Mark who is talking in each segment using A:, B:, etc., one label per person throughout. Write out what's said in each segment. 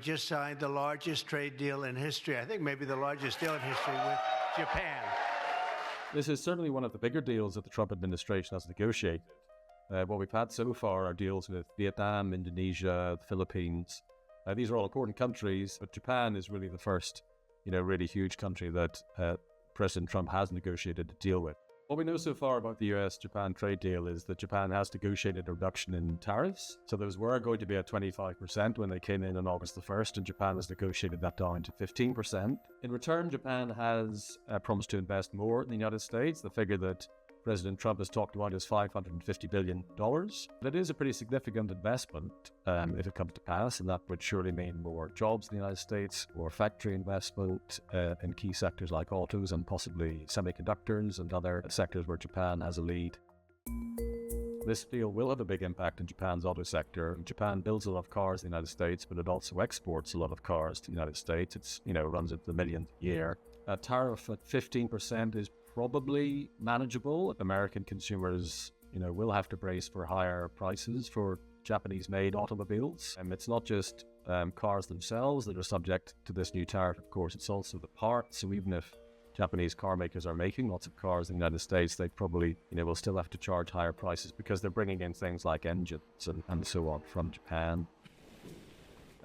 A: just signed the largest trade deal in history. I think maybe the largest deal in history with Japan.
B: This is certainly one of the bigger deals that the Trump administration has negotiated. What we've had so far are deals with Vietnam, Indonesia, the Philippines. These are all important countries, but Japan is really the first, really huge country that President Trump has negotiated a deal with. What we know so far about the US-Japan trade deal is that Japan has negotiated a reduction in tariffs. So those were going to be at 25% when they came in on August the 1st, and Japan has negotiated that down to 15%. In return, Japan has promised to invest more in the United States. The figure that President Trump has talked about is $550 billion. It is a pretty significant investment if it comes to pass, and that would surely mean more jobs in the United States, more factory investment in key sectors like autos and possibly semiconductors and other sectors where Japan has a lead. This deal will have a big impact in Japan's auto sector. Japan builds a lot of cars in the United States, but it also exports a lot of cars to the United States. It's, runs into the millions a year. A tariff at 15% is probably manageable. American consumers, will have to brace for higher prices for Japanese-made automobiles. It's not just cars themselves that are subject to this new tariff, of course. It's also the parts. So even if Japanese car makers are making lots of cars in the United States, they probably, will still have to charge higher prices because they're bringing in things like engines and so on from Japan.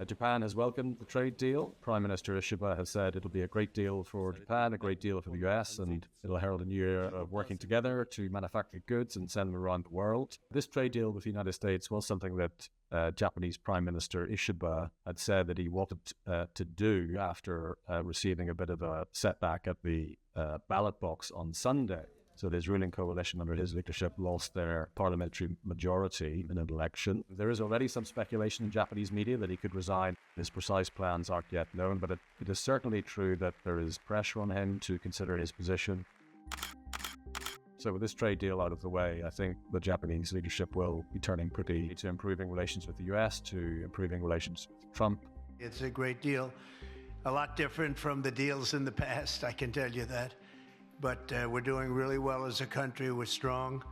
B: Japan has welcomed the trade deal. Prime Minister Ishiba has said it'll be a great deal for Japan, a great deal for the US, and it'll herald a new era of working together to manufacture goods and send them around the world. This trade deal with the United States was something that Japanese Prime Minister Ishiba had said that he wanted to do after receiving a bit of a setback at the ballot box on Sunday. So his ruling coalition under his leadership lost their parliamentary majority in an election. There is already some speculation in Japanese media that he could resign. His precise plans aren't yet known, but it is certainly true that there is pressure on him to consider his position. So with this trade deal out of the way, I think the Japanese leadership will be turning pretty to improving relations with the US, to improving relations with Trump.
A: It's a great deal, a lot different from the deals in the past, I can tell you that. But we're doing really well as a country. We're strong.